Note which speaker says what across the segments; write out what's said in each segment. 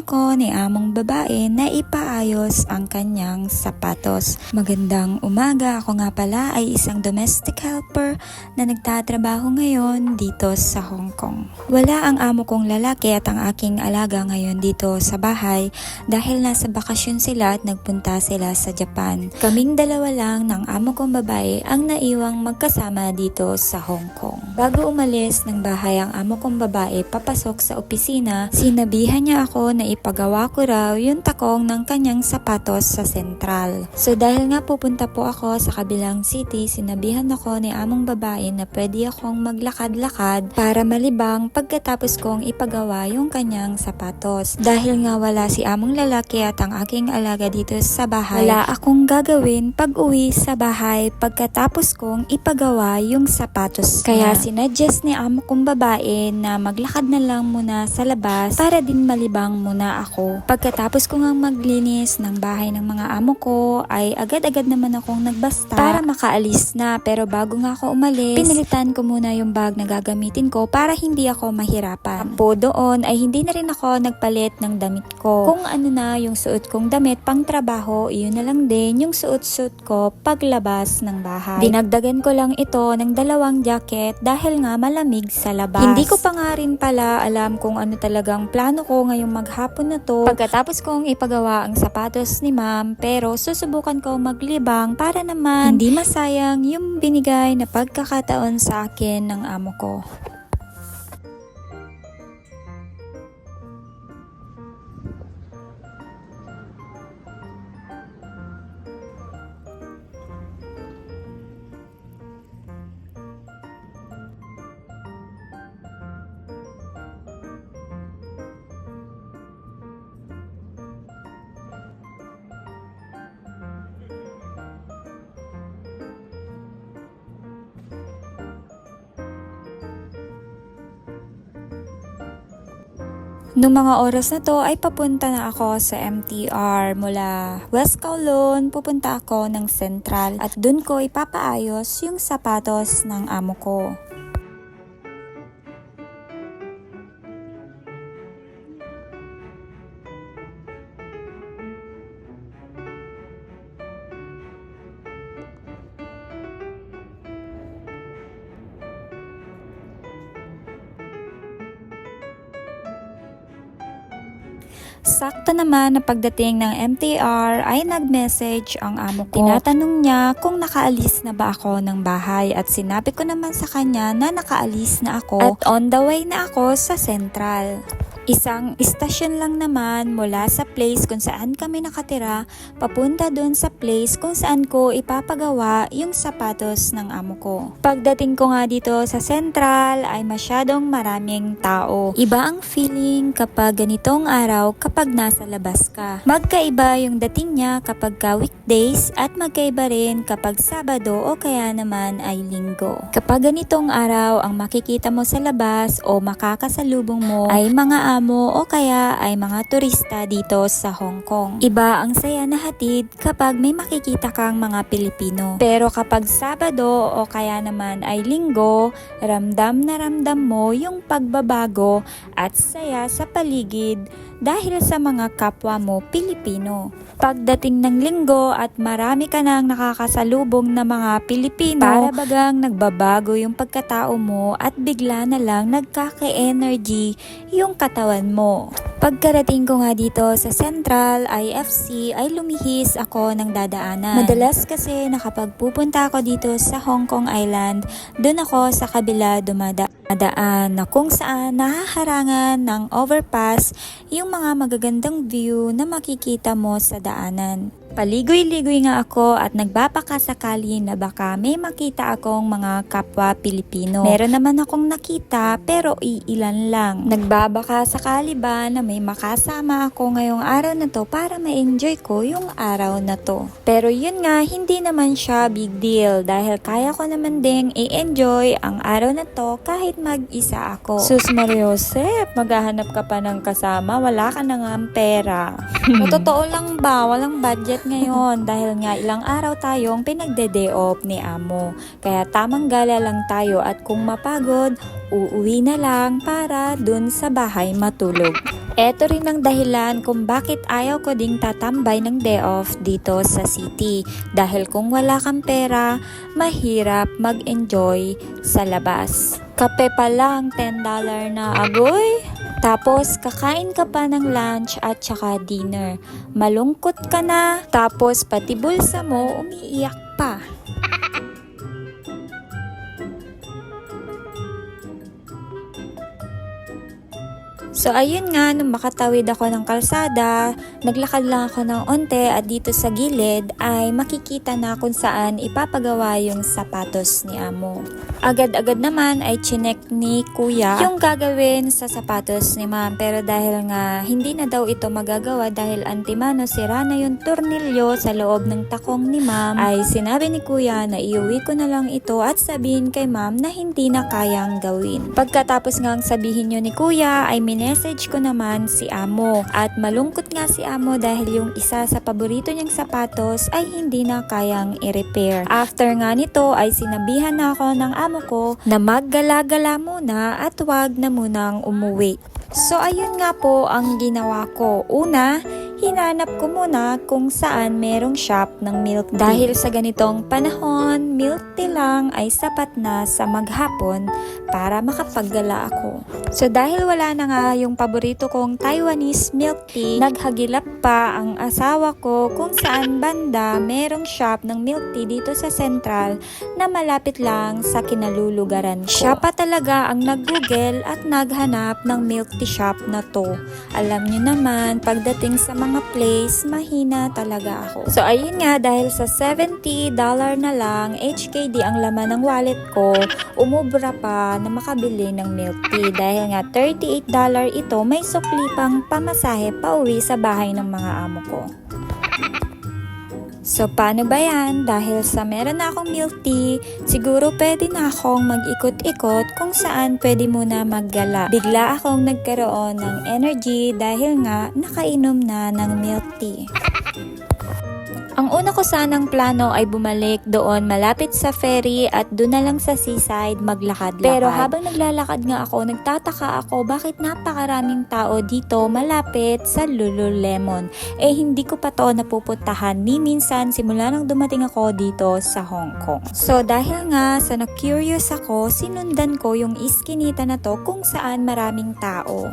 Speaker 1: ako ni among babae na ipaayos ang kanyang sapatos. Magandang umaga, ako nga pala ay isang domestic helper na nagtatrabaho ngayon dito sa Hong Kong. Wala ang amo kong lalaki at ang aking alaga ngayon dito sa bahay dahil nasa bakasyon sila at nagpunta sila sa Japan. Kaming dalawa lang ng amo kong babae ang naiwang magkasama dito sa Hong Kong. Bago umalis ng bahay ang amo kong babae papasok sa opisina, sinabihan niya ako na ipagawa ko raw yung takong ng kanyang sapatos sa sentral. So dahil nga pupunta po ako sa kabilang city, sinabihan ako ni among babae na pwede akong maglakad-lakad para malibang pagkatapos kong ipagawa yung kanyang sapatos. Dahil nga wala si among lalaki at ang aking alaga dito sa bahay, wala akong gagawin pag uwi sa bahay pagkatapos kong ipagawa yung sapatos. Kaya sinuggest ni amo kong babae na maglakad na lang muna sa labas para din malibang muna ako. Pagkatapos ko ngang maglinis ng bahay ng mga amo ko ay agad-agad naman akong nagbasta para makaalis na, pero bago nga ako umalis, pinilitan ko muna yung bag na gagamitin ko para hindi ako mahirapan. Po doon ay hindi na rin ako nagpalit ng damit ko. Kung ano na yung suot kong damit pang trabaho, iyon na lang din yung suot-suot ko paglabas ng bahay. Dinagdagan ko lang ito ng 2 jacket dahil nga malamig sa labas. Hindi ko pa nga rin pala alam kung ano talagang plano ko ngayong maghapon na to pagkatapos kong ipagawa ang sapatos ni ma'am, pero susubukan ko maglibang para naman hindi masayang yung binigay na pagkakataon sa akin ng amo ko. Noong mga oras na to ay papunta na ako sa MTR. Mula West Kowloon, pupunta ako ng Central at dun ko ipapaayos yung sapatos ng amo ko. Sakto naman na pagdating ng MTR ay nag-message ang amo ko. Tinatanong niya kung nakaalis na ba ako ng bahay at sinabi ko naman sa kanya na nakaalis na ako at on the way na ako sa Central. Isang istasyon lang naman mula sa place kung saan kami nakatira papunta doon sa place kung saan ko ipapagawa yung sapatos ng amo ko. Pagdating ko nga dito sa Central ay masyadong maraming tao. Iba ang feeling kapag ganitong araw kapag nasa labas ka. Magkaiba yung dating niya kapag weekdays at magkaiba rin kapag Sabado o kaya naman ay Linggo. Kapag ganitong araw ang makikita mo sa labas o makakasalubong mo ay mga amo o kaya ay mga turista dito sa Hong Kong. Iba ang saya na hatid kapag may makikita kang mga Pilipino. Pero kapag Sabado o kaya naman ay Linggo, ramdam na ramdam mo yung pagbabago at saya sa paligid dahil sa mga kapwa mo Pilipino. Pagdating ng Linggo at marami ka nang nakakasalubong na mga Pilipino, para bagang nagbabago yung pagkatao mo at bigla na lang nagkaka-energy yung katawan mo. Pagkarating ko nga dito sa Central IFC ay lumihis ako ng dadaanan. Madalas kasi nakapagpupunta ako dito sa Hong Kong Island, doon ako sa kabila dumadaan na kung saan nahaharangan ng overpass yung mga magagandang view na makikita mo sa daanan. Paligoy-ligoy nga ako at nagbabakasakali na baka may makita akong mga kapwa Pilipino. Meron naman akong nakita pero iilan lang. Nagbabakasakali ba na may makasama ako ngayong araw na to para ma-enjoy ko yung araw na to. Pero yun nga, hindi naman siya big deal dahil kaya ko naman ding i-enjoy ang araw na to kahit mag-isa ako. Sus Mariosep, maghahanap ka pa ng kasama, wala ka na nga ang pera. Totoo lang ba, walang budget ngayon dahil nga ilang araw tayong pinagde-day off ni amo. Kaya tamang gala lang tayo at kung mapagod, uuwi na lang para dun sa bahay matulog. Eto rin ang dahilan kung bakit ayaw ko ding tatambay ng day off dito sa city. Dahil kung wala kang pera, mahirap mag-enjoy sa labas. Kape pa lang, $10 na agoy. Tapos kakain ka pa ng lunch at saka dinner. Malungkot ka na, tapos pati bulsa mo umiiyak pa. So ayun nga, nung makatawid ako ng kalsada, naglakad lang ako ng onte at dito sa gilid ay makikita na kung saan ipapagawa yung sapatos ni amo. Agad-agad naman ay chinek ni kuya yung gagawin sa sapatos ni ma'am, pero dahil nga hindi na daw ito magagawa dahil antimano sira na yung tornilyo sa loob ng takong ni ma'am, ay sinabi ni kuya na iuwi ko na lang ito at sabihin kay ma'am na hindi na kayang gawin. Pagkatapos ngang sabihin nyo ni kuya ay message ko naman si amo at malungkot nga si amo dahil yung isa sa paborito niyang sapatos ay hindi na kayang i-repair. After nga nito ay sinabihan na ako ng amo ko na maggala-gala muna at wag na munang umuwi. So ayun nga po ang ginawa ko. Una, hinanap ko muna kung saan merong shop ng milk tea. Dahil sa ganitong panahon, milk tea lang ay sapat na sa maghapon para makapaggala ako. So dahil wala na nga yung paborito kong Taiwanese milk tea, naghagilap pa ang asawa ko kung saan banda merong shop ng milk tea dito sa Central na malapit lang sa kinalulugaran ko. Siya pa talaga ang nag-google at naghanap ng milk tea shop na to. Alam nyo naman, pagdating sa mga place, mahina talaga ako. So ayun nga, dahil sa $70 na lang HKD ang laman ng wallet ko, umubra pa na makabili ng milk tea. Dahil nga $38 ito, may sukli pang pamasahe pauwi sa bahay ng mga amo ko. So paano ba yan? Dahil sa meron na akong milk tea, siguro pwede na akong mag-ikot-ikot kung saan pwede muna maggala. Bigla akong nagkaroon ng energy dahil nga nakainom na ng milk tea. Ang una ko sanang plano ay bumalik doon malapit sa ferry at doon na lang sa seaside maglakad-lakad. Pero habang naglalakad nga ako, nagtataka ako bakit napakaraming tao dito malapit sa Lululemon. Eh hindi ko pa to napupuntahan ni minsan simula nang dumating ako dito sa Hong Kong. So dahil nga sa na-curious ako, sinundan ko yung iskinita na to kung saan maraming tao.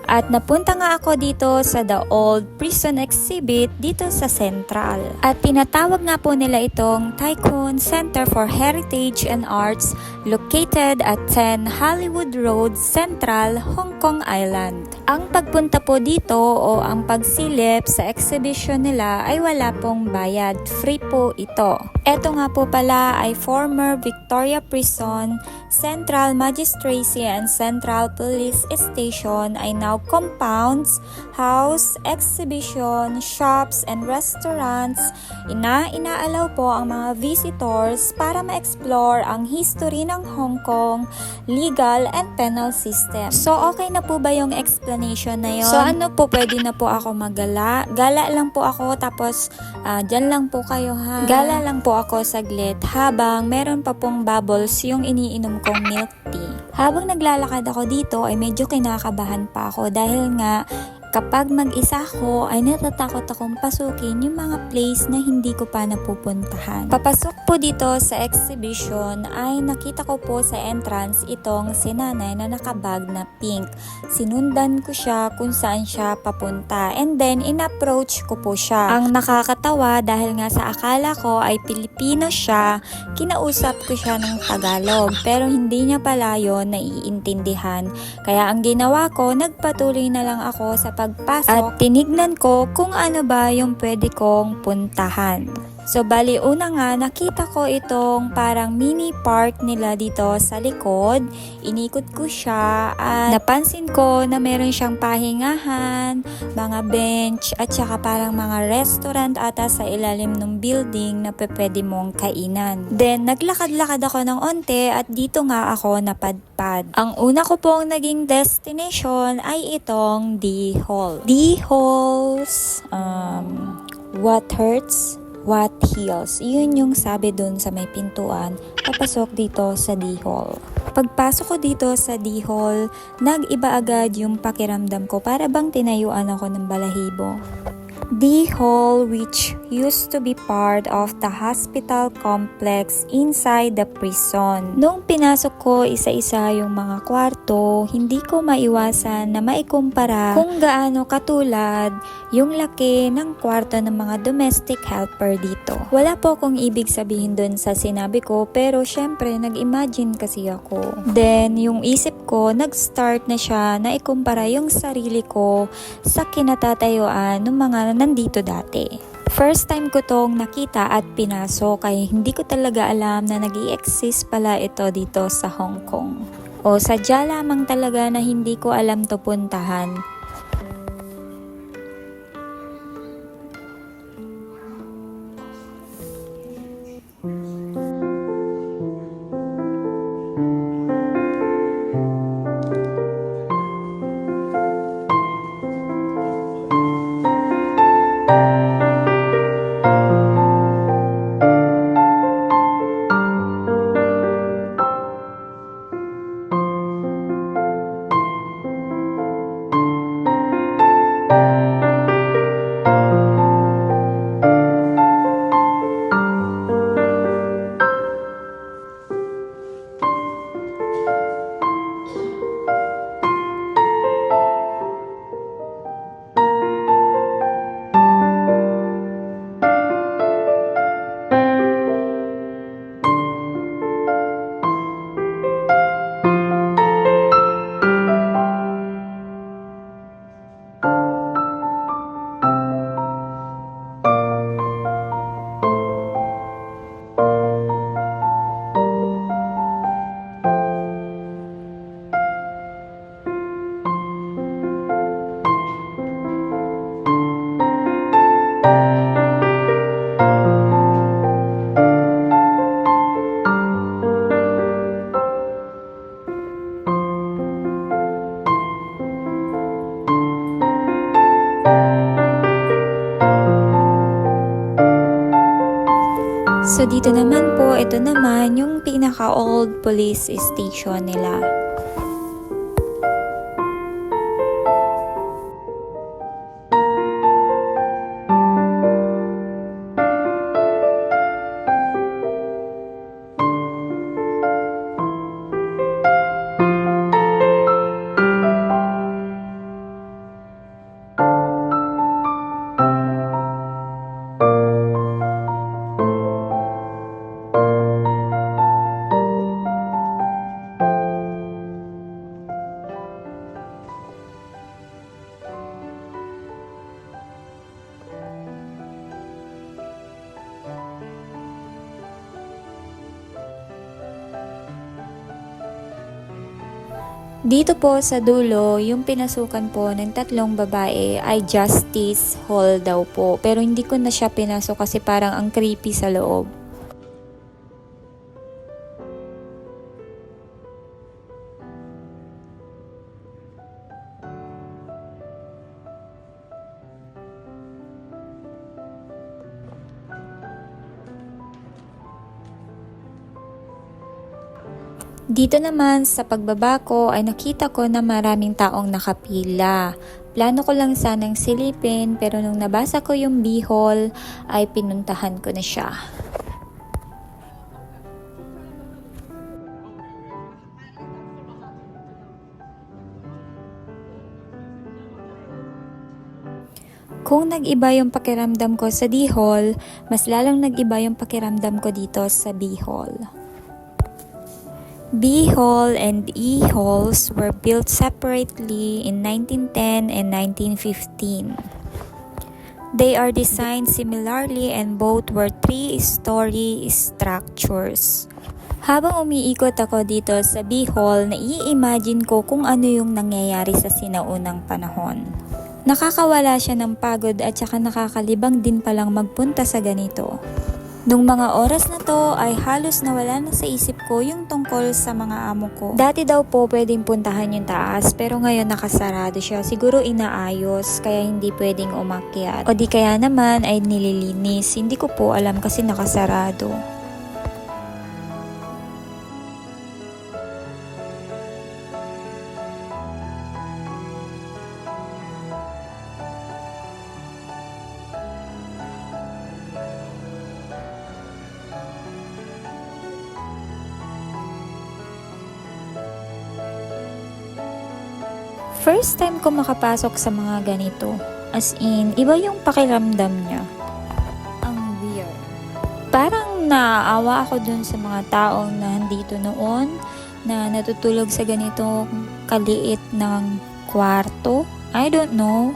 Speaker 1: At napunta nga ako dito sa The Old Prison Exhibit dito sa Central. At tinatawag nga po nila itong Tycoon Center for Heritage and Arts located at 10 Hollywood Road, Central, Hong Kong Island. Ang pagpunta po dito o ang pagsilip sa exhibition nila ay wala pong bayad. Free po ito. Ito nga po pala ay former Victoria Prison, Central Magistracy and Central Police Station ay now compounds, house, exhibition, shops, and restaurants. Inaalaw po ang mga visitors para ma-explore ang history ng Hong Kong, legal and penal system. So okay na po ba yung explanation na yun? So ano po, pwede na po ako maggala? Gala lang po ako tapos dyan lang po kayo ha. Gala lang po ako saglit habang meron pa pong bubbles yung iniinom kong milk tea. Habang naglalakad ako dito ay medyo kinakabahan pa ako dahil nga kapag mag-isa ako ay natatakot akong pasukin yung mga place na hindi ko pa napupuntahan. Papasok po dito sa exhibition ay nakita ko po sa entrance itong sinanay na nakabag na pink. Sinundan ko siya kung saan siya papunta and then in-approach ko po siya. Ang nakakatawa dahil nga sa akala ko ay Pilipino siya, kinausap ko siya ng Tagalog pero hindi niya pala yun naiintindihan. Kaya ang ginawa ko, nagpatuloy na lang ako sa pagpasok at tinignan ko kung ano ba yung pwede kong puntahan. So bali una nga nakita ko itong parang mini park nila dito sa likod. Inikot ko siya at napansin ko na meron siyang pahingahan, mga bench at saka parang mga restaurant ata sa ilalim ng building na pwede mong kainan. Then naglakad-lakad ako ng onte at dito nga ako napadpad. Ang una ko pong naging destination ay itong D Hall. D Halls, what hurts? What heals? Yun yung sabi dun sa may pintuan, papasok dito sa D Hall. pagpasok ko dito sa D-Hall, nag-iba agad yung pakiramdam ko para bang tinayuan ako ng balahibo. D-Hall, which used to be part of the hospital complex inside the prison. Nung pinasok ko isa-isa yung mga kwarto, hindi ko maiwasan na maikumpara kung gaano katulad yung laki ng kwarto ng mga domestic helper dito. Wala po akong ibig sabihin dun sa sinabi ko, pero syempre nag-imagine kasi ako. Then yung isip ko, nag-start na siya na ikumpara yung sarili ko sa kinatatayuan ng mga nandito dati. First time ko tong nakita at pinasok, kaya hindi ko talaga alam na nag-i-exist pala ito dito sa Hong Kong. O sadya lamang talaga na hindi ko alam to puntahan. So dito naman po, ito naman yung pinaka-old police station nila. Dito po sa dulo, yung pinasukan po ng tatlong babae ay Justice Hall daw po. Pero hindi ko na siya pinasok kasi parang ang creepy sa loob. Dito naman sa pagbaba ko ay nakita ko na maraming taong nakapila. Plano ko lang sanang silipin pero nung nabasa ko yung B-Hall ay pinuntahan ko na siya. Kung nag-iba yung pakiramdam ko sa D-Hall, mas lalong nag-iba yung pakiramdam ko dito sa B-Hall. B-Hall and E-Halls were built separately in 1910 and 1915. They are designed similarly and both were 3-story structures. Habang umiikot ako dito sa B-Hall, nai-imagine ko kung ano yung nangyayari sa sinaunang panahon. Nakakawala siya ng pagod at saka nakakalibang din palang magpunta sa ganito. Nung mga oras na to ay halos nawala na sa isip ko yung tungkol sa mga amo ko. Dati daw po pwedeng puntahan yung taas pero ngayon nakasarado siya. Siguro inaayos kaya hindi pwedeng umakyat. O di kaya naman ay nililinis. Hindi ko po alam kasi nakasarado. First time ko makapasok sa mga ganito. As in, iba yung pakiramdam niya. Ang weird. Parang naaawa ako dun sa mga taong na nandito noon na natutulog sa ganitong kaliit ng kwarto. I don't know.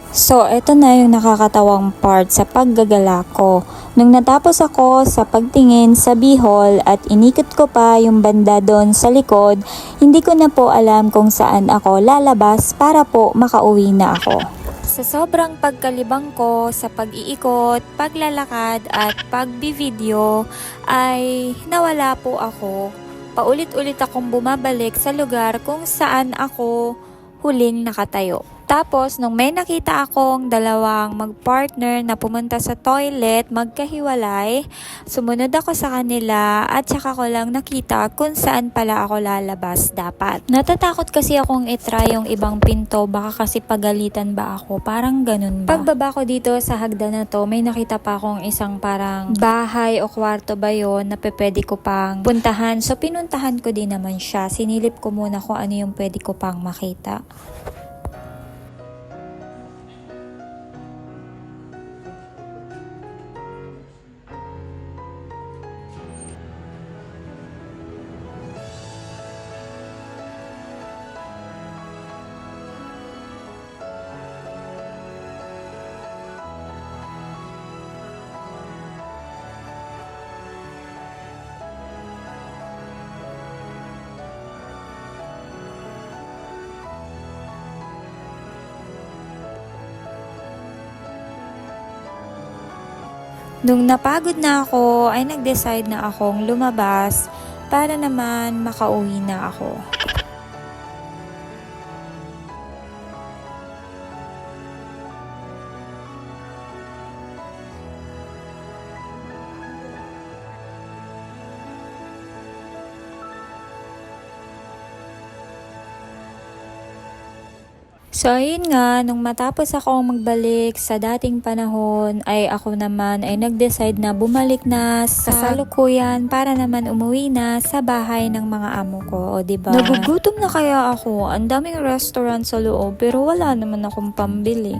Speaker 1: So, eto na yung nakakatawang part sa paggagala ko. Nung natapos ako sa pagtingin sa Bihol at inikot ko pa yung banda doon sa likod, hindi ko na po alam kung saan ako lalabas para po makauwi na ako. Sa sobrang pagkalibang ko sa pag-iikot, paglalakad at pagbi-video ay nawala po ako. Paulit-ulit akong bumabalik sa lugar kung saan ako huling nakatayo. Tapos, nung may nakita akong dalawang magpartner na pumunta sa toilet, magkahiwalay, sumunod ako sa kanila at saka ko lang nakita kung saan pala ako lalabas dapat. Natatakot kasi akong itry yung ibang pinto, baka kasi pagalitan ba ako, parang ganun ba? Pagbaba ko dito sa hagdan na to, may nakita pa akong isang parang bahay o kwarto ba yun na pwede ko pang puntahan. So, pinuntahan ko din naman siya. Sinilip ko muna kung ano yung pwede ko pang makita. Nung napagod na ako, ay nag-decide na akong lumabas para naman makauwi na ako. So, ayun nga, nung matapos akong magbalik sa dating panahon, ay ako naman ay nag-decide na bumalik na sa kasalukuyan para naman umuwi na sa bahay ng mga amo ko, o diba? Nagugutom na kaya ako, ang daming restaurant sa loob, pero wala naman akong pambili.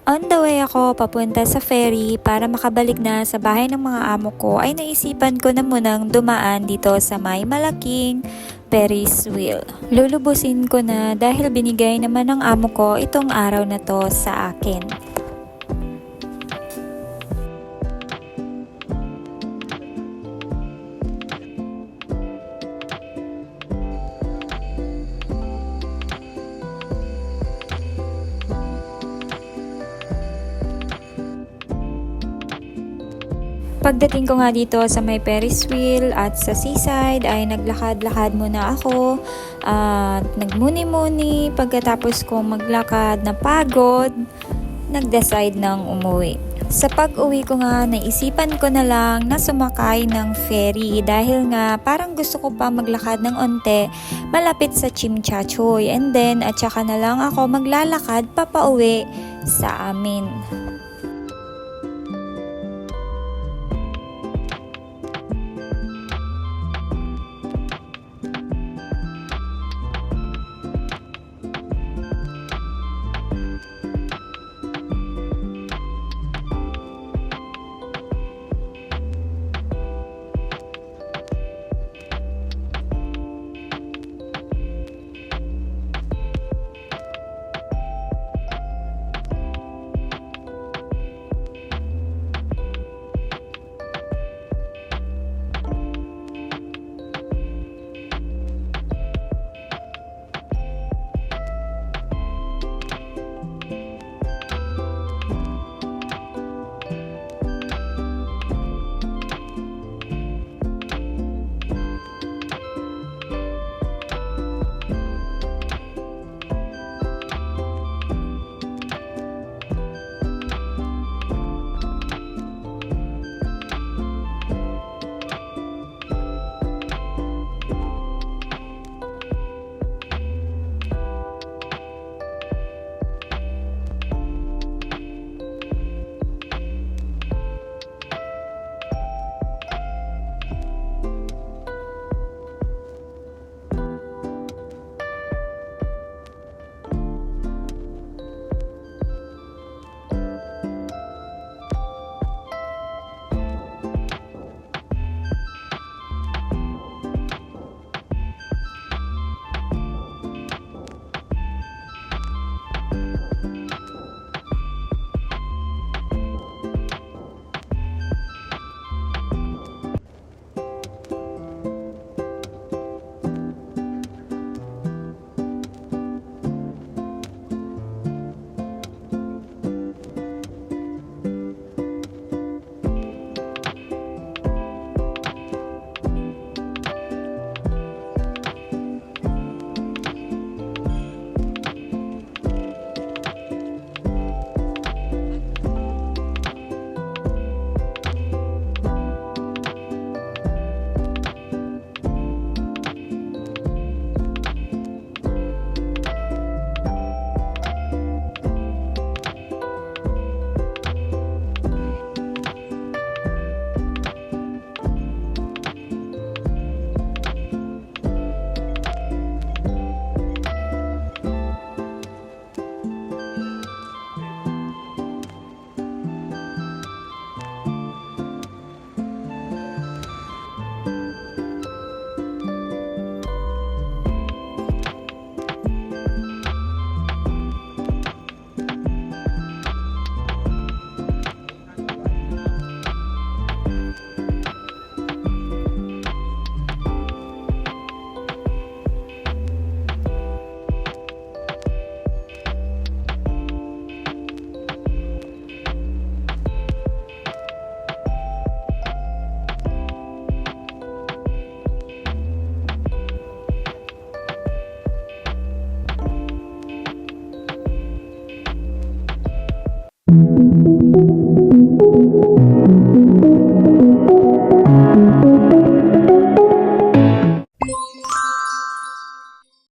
Speaker 1: On the way ako papunta sa ferry para makabalik na sa bahay ng mga amo ko, ay naisipan ko na munang dumaan dito sa may malaking Ferris wheel. Lulubusin ko na dahil binigay naman ng amo ko itong araw na to sa akin. Pagdating ko nga dito sa may Ferris wheel at sa seaside ay naglakad-lakad muna ako at nagmuni-muni. Pagkatapos ko maglakad na pagod, nag-decide ng umuwi. Sa pag-uwi ko nga, naisipan ko na lang na sumakay ng ferry dahil nga parang gusto ko pa maglakad ng onte malapit sa Chimchachoy, and then at saka na lang ako maglalakad papauwi sa amin.